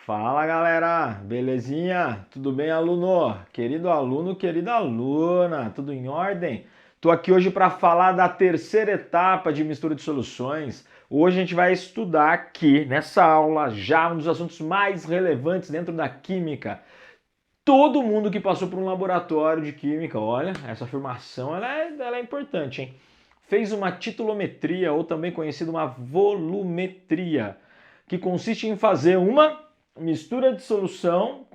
Fala galera, belezinha? Tudo bem, aluno? Querido aluno, querida aluna, tudo em ordem? Estou aqui hoje para falar da terceira etapa de mistura de soluções. Hoje a gente vai estudar aqui nessa aula já um dos assuntos mais relevantes dentro da química. Todo mundo que passou por um laboratório de química, olha, essa afirmação ela é importante, hein? Fez uma titulometria, ou também conhecida uma volumetria, que consiste em fazer uma mistura de solução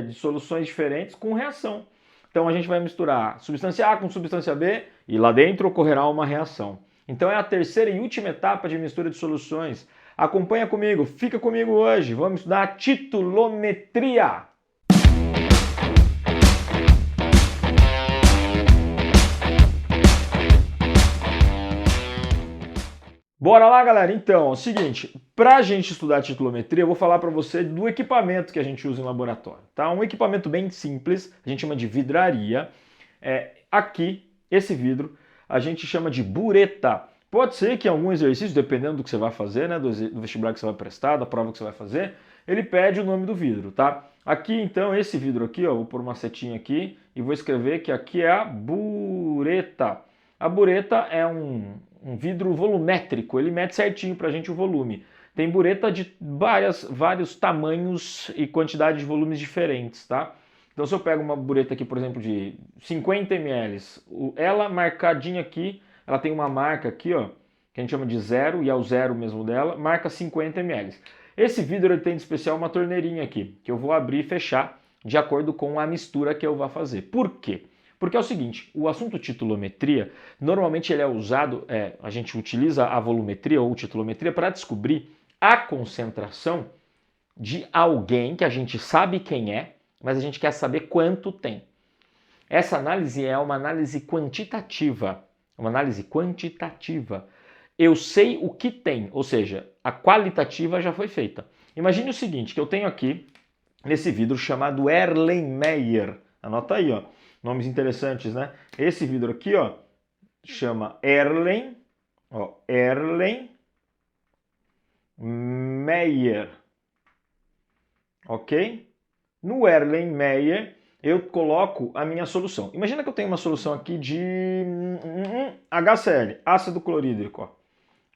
de soluções diferentes com reação. Então a gente vai misturar substância A com substância B e lá dentro ocorrerá uma reação. Então é a terceira e última etapa de mistura de soluções. Acompanha comigo, fica comigo hoje. Vamos estudar a titulometria. Bora lá, galera? Então, é o seguinte, para a gente estudar a titulometria, eu vou falar para você do equipamento que a gente usa em laboratório, tá? Um equipamento bem simples, a gente chama de vidraria. Aqui, esse vidro, a gente chama de bureta. Pode ser que em algum exercício, dependendo do que você vai fazer, né, do vestibular que você vai prestar, da prova que você vai fazer, ele pede o nome do vidro, tá? Aqui, então, esse vidro aqui, ó, vou pôr uma setinha aqui e vou escrever que aqui é a bureta. A bureta é um vidro volumétrico, ele mede certinho para a gente o volume. Tem bureta de vários tamanhos e quantidade de volumes diferentes, tá? Então se eu pego uma bureta aqui, por exemplo, de 50 ml, ela marcadinha aqui, ela tem uma marca aqui, ó, que a gente chama de zero, e é o zero mesmo dela, marca 50 ml. Esse vidro ele tem de especial uma torneirinha aqui, que eu vou abrir e fechar de acordo com a mistura que eu vou fazer. Por quê? Porque é o seguinte, o assunto titulometria, normalmente ele é usado, a gente utiliza a volumetria ou titulometria para descobrir a concentração de alguém que a gente sabe quem é, mas a gente quer saber quanto tem. Essa análise é uma análise quantitativa, Eu sei o que tem, ou seja, a qualitativa já foi feita. Imagine o seguinte, que eu tenho aqui, nesse vidro chamado Erlenmeyer, anota aí, ó. Nomes interessantes, né? Esse vidro aqui, ó, chama Erlenmeyer. Ok? No Erlenmeyer, eu coloco a minha solução. Imagina que eu tenho uma solução aqui de HCl, ácido clorídrico, ó.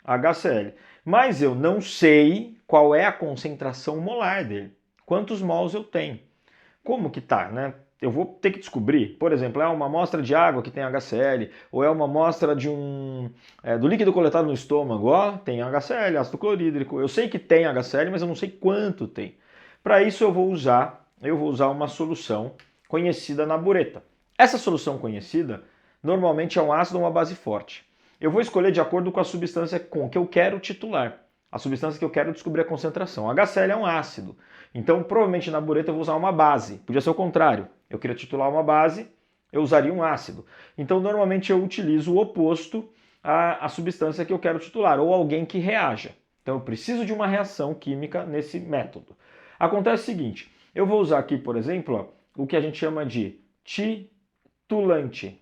HCl. Mas eu não sei qual é a concentração molar dele. Quantos mols eu tenho. Como que tá, né? Eu vou ter que descobrir, por exemplo, é uma amostra de água que tem HCl, ou é uma amostra de do líquido coletado no estômago, ó, tem HCl, ácido clorídrico. Eu sei que tem HCl, mas eu não sei quanto tem. Para isso eu vou usar uma solução conhecida na bureta. Essa solução conhecida normalmente é um ácido ou uma base forte. Eu vou escolher de acordo com a substância com que eu quero titular, a substância que eu quero descobrir a concentração. HCl é um ácido. Então, provavelmente na bureta eu vou usar uma base. Podia ser o contrário. Eu queria titular uma base, eu usaria um ácido. Então, normalmente eu utilizo o oposto à substância que eu quero titular, ou alguém que reaja. Então, eu preciso de uma reação química nesse método. Acontece o seguinte, eu vou usar aqui, por exemplo, ó, o que a gente chama de titulante.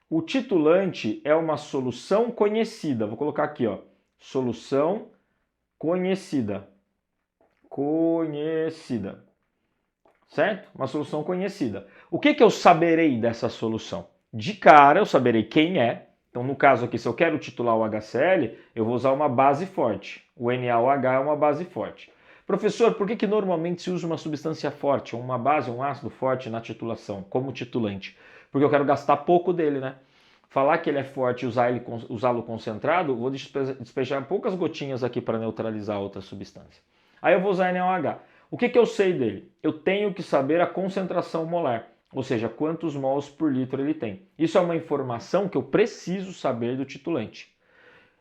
O titulante é uma solução conhecida. Vou colocar aqui, ó, solução conhecida. Certo? Uma solução conhecida. O que eu saberei dessa solução? De cara, eu saberei quem é. Então, no caso aqui, se eu quero titular o HCl, eu vou usar uma base forte. O NaOH é uma base forte. Professor, por que normalmente se usa uma substância forte, uma base, um ácido forte na titulação, como titulante? Porque eu quero gastar pouco dele, né? Falar que ele é forte e usá-lo concentrado, vou despejar poucas gotinhas aqui para neutralizar outra substância. Aí eu vou usar NaOH. O que eu sei dele? Eu tenho que saber a concentração molar, ou seja, quantos mols por litro ele tem. Isso é uma informação que eu preciso saber do titulante.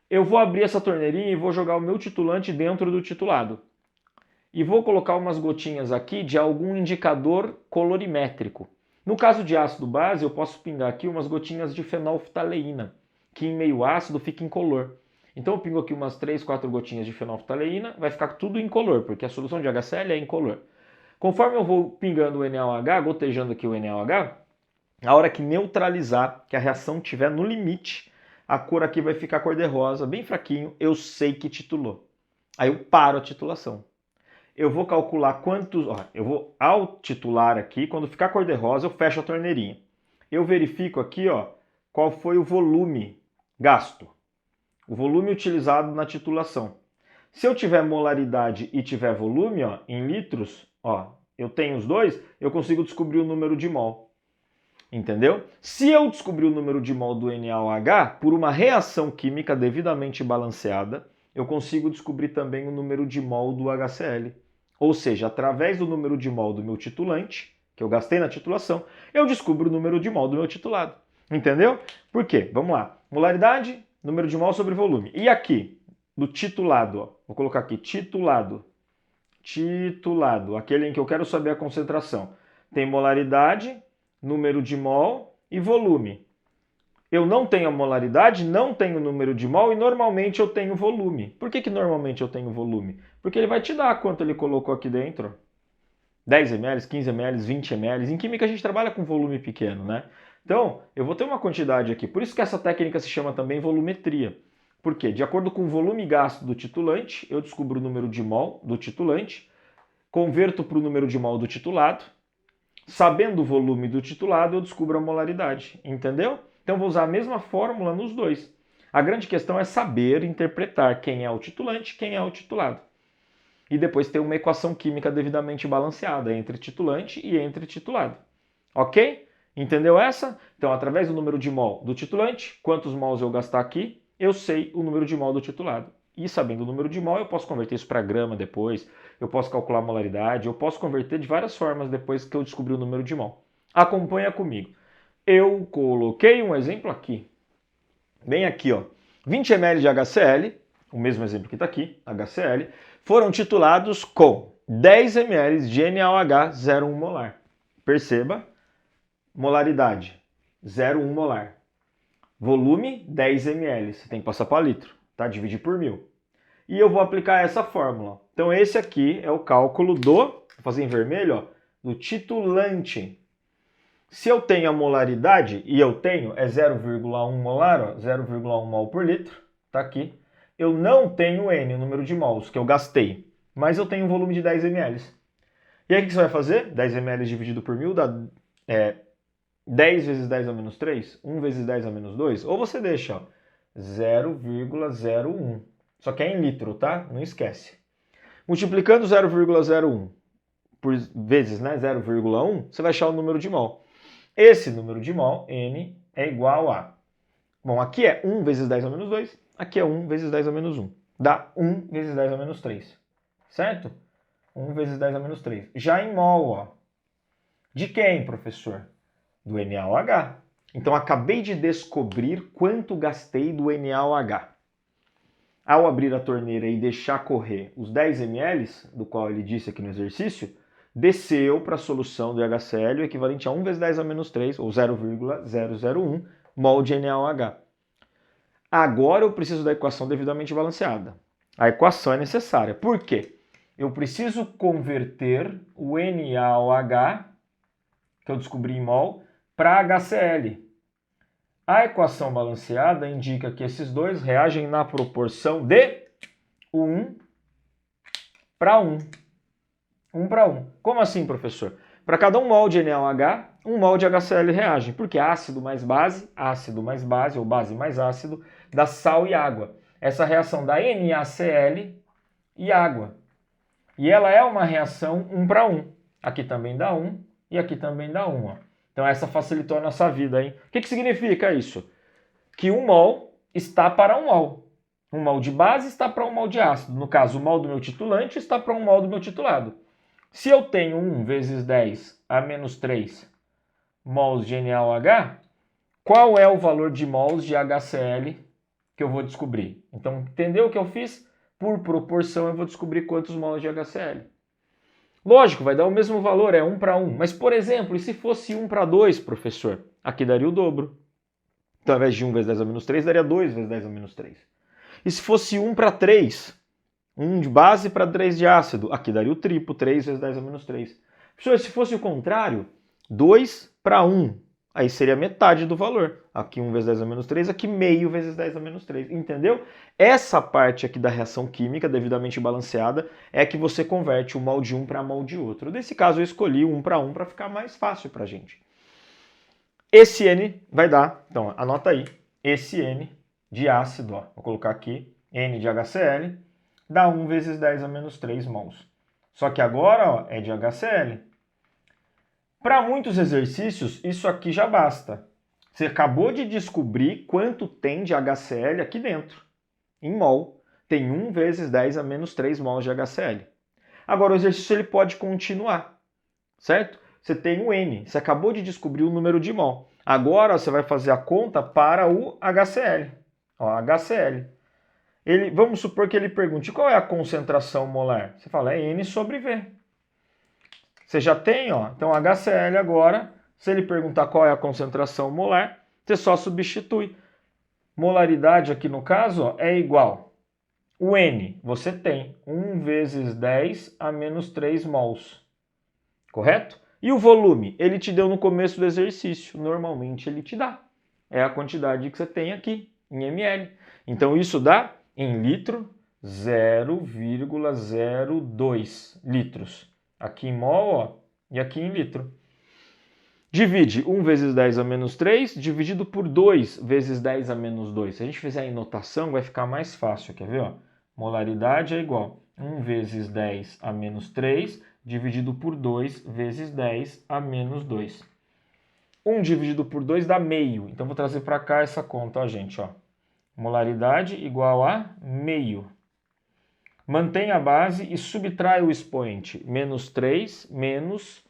Eu vou abrir essa torneirinha e vou jogar o meu titulante dentro do titulado. E vou colocar umas gotinhas aqui de algum indicador colorimétrico. No caso de ácido base, eu posso pingar aqui umas gotinhas de fenolftaleína, que em meio ácido fica incolor. Então eu pingo aqui umas 3, 4 gotinhas de fenolftaleína, vai ficar tudo incolor, porque a solução de HCl é incolor. Conforme eu vou pingando o NaOH, gotejando aqui o NaOH, a hora que neutralizar, que a reação estiver no limite, a cor aqui vai ficar cor de rosa, bem fraquinho, eu sei que titulou. Aí eu paro a titulação. eu vou calcular quantos... Ó, eu vou ao titular aqui, quando ficar cor-de-rosa, eu fecho a torneirinha. Eu verifico aqui, ó, qual foi o volume gasto. O volume utilizado na titulação. Se eu tiver molaridade e tiver volume, ó, em litros, ó, eu tenho os dois, eu consigo descobrir o número de mol. Entendeu? Se eu descobrir o número de mol do NaOH por uma reação química devidamente balanceada, eu consigo descobrir também o número de mol do HCl. Ou seja, através do número de mol do meu titulante, que eu gastei na titulação, eu descubro o número de mol do meu titulado. Entendeu? Por quê? Vamos lá. Molaridade, número de mol sobre volume. E aqui, do titulado, ó, vou colocar aqui, titulado, aquele em que eu quero saber a concentração. Tem molaridade, número de mol e volume. Eu não tenho a molaridade, não tenho o número de mol e normalmente eu tenho volume. Por que normalmente eu tenho volume? Porque ele vai te dar quanto ele colocou aqui dentro. 10 ml, 15 ml, 20 ml. Em química a gente trabalha com volume pequeno, né? Então, eu vou ter uma quantidade aqui. Por isso que essa técnica se chama também volumetria. Por quê? De acordo com o volume gasto do titulante, eu descubro o número de mol do titulante, converto para o número de mol do titulado. Sabendo o volume do titulado, eu descubro a molaridade. Entendeu? Então, vou usar a mesma fórmula nos dois. A grande questão é saber interpretar quem é o titulante e quem é o titulado. E depois ter uma equação química devidamente balanceada entre titulante e entre titulado. Ok? Entendeu essa? Então, através do número de mol do titulante, quantos mols eu gastar aqui, eu sei o número de mol do titulado. E sabendo o número de mol, eu posso converter isso para grama depois, eu posso calcular a molaridade, eu posso converter de várias formas depois que eu descobrir o número de mol. Acompanha comigo. Eu coloquei um exemplo aqui. Bem aqui, ó. 20 ml de HCl, o mesmo exemplo que está aqui, HCl, foram titulados com 10 ml de NaOH 0,1 molar. Perceba, molaridade 0,1 molar. Volume 10 ml, você tem que passar para litro, tá? Dividir por 1000. E eu vou aplicar essa fórmula. Então esse aqui é o cálculo do, vou fazer em vermelho, ó, do titulante. Se eu tenho a molaridade, e eu tenho, é 0,1 molar, ó, 0,1 mol por litro, tá aqui. Eu não tenho N, o número de mols que eu gastei, mas eu tenho um volume de 10 ml. E aí o que você vai fazer? 10 ml dividido por 1000 dá 10 vezes 10 a menos 3, 1 vezes 10 a menos 2, ou você deixa 0,01. Só que é em litro, tá? Não esquece. Multiplicando 0,01 por vezes, né, 0,1, você vai achar o número de mol. Esse número de mol, N, é igual a... Bom, aqui é 1 vezes 10 a menos 2, aqui é 1 vezes 10 a menos 1. Dá 1 vezes 10 a menos 3, certo? 1 vezes 10 a menos 3. Já em mol, ó. De quem, professor? Do NaOH. Então, acabei de descobrir quanto gastei do NaOH. Ao abrir a torneira e deixar correr os 10 ml, do qual ele disse aqui no exercício, desceu para a solução do HCl o equivalente a 1 vezes 10 a menos 3, ou 0,001 mol de NaOH. Agora eu preciso da equação devidamente balanceada. A equação é necessária. Por quê? Eu preciso converter o NaOH, que eu descobri em mol, para HCl. A equação balanceada indica que esses dois reagem na proporção de 1 para 1. 1 para 1. Como assim, professor? Para cada 1 mol de NaOH, 1 mol de HCl reagem, porque ácido mais base, ou base mais ácido, dá sal e água. Essa reação dá NaCl e água. E ela é uma reação 1 para 1. Aqui também dá 1 e aqui também dá 1. Ó. Então essa facilitou a nossa vida, hein? O que significa isso? Que 1 mol está para 1 mol. 1 mol de base está para 1 mol de ácido. No caso, o mol do meu titulante está para 1 mol do meu titulado. Se eu tenho 1 vezes 10 a menos 3 mols de NaOH, qual é o valor de mols de HCl que eu vou descobrir? Então, entendeu o que eu fiz? Por proporção, eu vou descobrir quantos mols de HCl. Lógico, vai dar o mesmo valor, é 1 para 1. Mas, por exemplo, e se fosse 1 para 2, professor? Aqui daria o dobro. Então, ao invés de 1 vezes 10 a menos 3, daria 2 vezes 10 a menos 3. E se fosse 1 para 3? 1 de base para 3 de ácido. Aqui daria o triplo, 3 vezes 10 a menos 3. Professor, se fosse o contrário, 2 para 1. aí seria metade do valor. Aqui 1 vezes 10 a menos 3, aqui meio vezes 10 a menos 3, entendeu? Essa parte aqui da reação química, devidamente balanceada, é que você converte o mol de um para mol de outro. Nesse caso eu escolhi 1 para ficar mais fácil para a gente. Esse N vai dar, então anota aí, esse N de ácido, ó, vou colocar aqui, N de HCl, dá 1 vezes 10 a menos 3 mols. Só que agora ó, é de HCl. Para muitos exercícios, isso aqui já basta. Você acabou de descobrir quanto tem de HCl aqui dentro. Em mol, tem 1 vezes 10 a menos 3 mols de HCl. Agora, o exercício ele pode continuar, certo? Você tem o N, você acabou de descobrir o número de mol. Agora, você vai fazer a conta para o HCl. Ó, HCl. Vamos supor que ele pergunte qual é a concentração molar. Você fala, é N sobre V. Você já tem, ó, então HCl agora, se ele perguntar qual é a concentração molar, você só substitui. Molaridade aqui no caso ó, é igual. O N, você tem 1 vezes 10 a menos 3 mols. Correto? E o volume? Ele te deu no começo do exercício. Normalmente ele te dá. É a quantidade que você tem aqui, em ml. Então isso dá, em litro, 0,02 litros. Aqui em mol, ó, e aqui em litro. Divide 1 vezes 10 a menos 3, dividido por 2 vezes 10 a menos 2. Se a gente fizer em notação, vai ficar mais fácil. Quer ver? Ó? Molaridade é igual a 1 vezes 10 a menos 3, dividido por 2 vezes 10 a menos 2. 1 dividido por 2 dá meio. Então, vou trazer para cá essa conta, ó, gente. Ó. Molaridade igual a meio. Mantém a base e subtrai o expoente. Menos 3 menos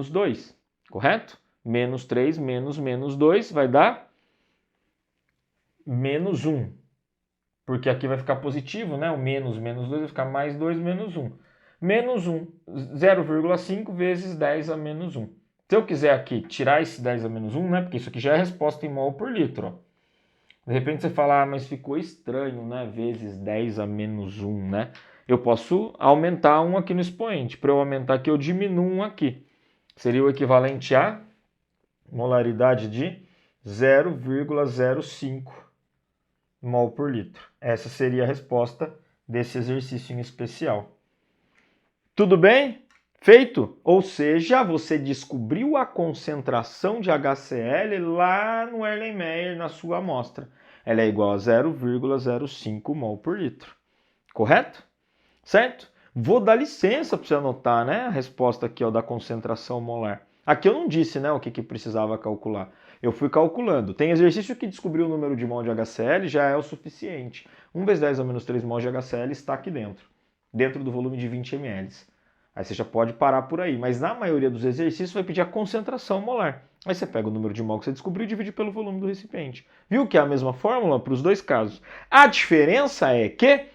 2. Correto? Menos 3 menos 2 vai dar menos 1. Porque aqui vai ficar positivo, né? O menos 2 vai ficar mais 2 menos 1. Menos 1, 0,5 vezes 10 a menos 1. Se eu quiser aqui tirar esse 10 a menos 1, né? Porque isso aqui já é a resposta em mol por litro, ó. De repente você fala, ah, mas ficou estranho, né? Vezes 10 a menos 1, né? Eu posso aumentar 1 aqui no expoente. Para eu aumentar aqui, eu diminuo 1 aqui. Seria o equivalente a molaridade de 0,05 mol por litro. Essa seria a resposta desse exercício em especial. Tudo bem? Feito? Ou seja, você descobriu a concentração de HCl lá no Erlenmeyer, na sua amostra. Ela é igual a 0,05 mol por litro. Correto? Certo? Vou dar licença para você anotar, né, a resposta aqui ó, da concentração molar. Aqui eu não disse, né, o que precisava calcular. Eu fui calculando. Tem exercício que descobriu o número de mol de HCl, já é o suficiente. 1 vezes 10 a menos 3 mol de HCl está aqui dentro do volume de 20 ml. Aí você já pode parar por aí, mas na maioria dos exercícios vai pedir a concentração molar. Aí você pega o número de mol que você descobriu e divide pelo volume do recipiente. Viu que é a mesma fórmula para os dois casos? A diferença é que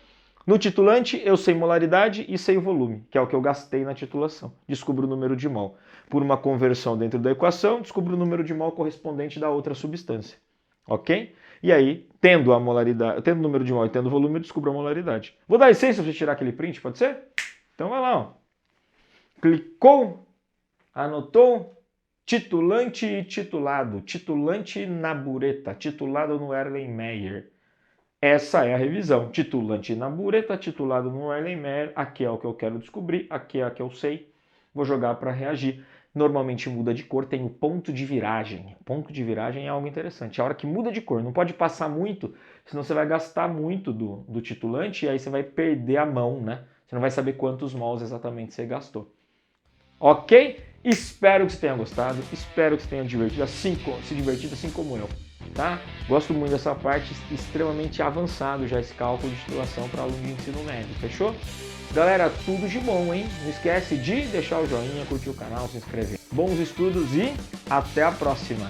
no titulante eu sei molaridade e sei o volume, que é o que eu gastei na titulação. Descubro o número de mol. Por uma conversão dentro da equação, descubro o número de mol correspondente da outra substância. Ok? E aí, tendo a molaridade, tendo o número de mol e tendo o volume, eu descubro a molaridade. Vou dar licença para você tirar aquele print, pode ser? Então vai lá, ó. Clicou, anotou, titulante e titulado, titulante na bureta, titulado no Erlenmeyer. Essa é a revisão, titulante na bureta, titulado no Erlenmeyer, aqui é o que eu quero descobrir, aqui é a que eu sei, vou jogar para reagir. Normalmente muda de cor, tem o ponto de viragem. Ponto de viragem é algo interessante, é a hora que muda de cor, não pode passar muito, senão você vai gastar muito do titulante e aí você vai perder a mão, né? Você não vai saber quantos mols exatamente você gastou. Ok? Espero que você tenha gostado, espero que você tenha se divertido assim como eu, tá? Gosto muito dessa parte, extremamente avançado já esse cálculo de titulação para aluno de ensino médio, fechou? Galera, tudo de bom, hein? Não esquece de deixar o joinha, curtir o canal, se inscrever. Bons estudos e até a próxima!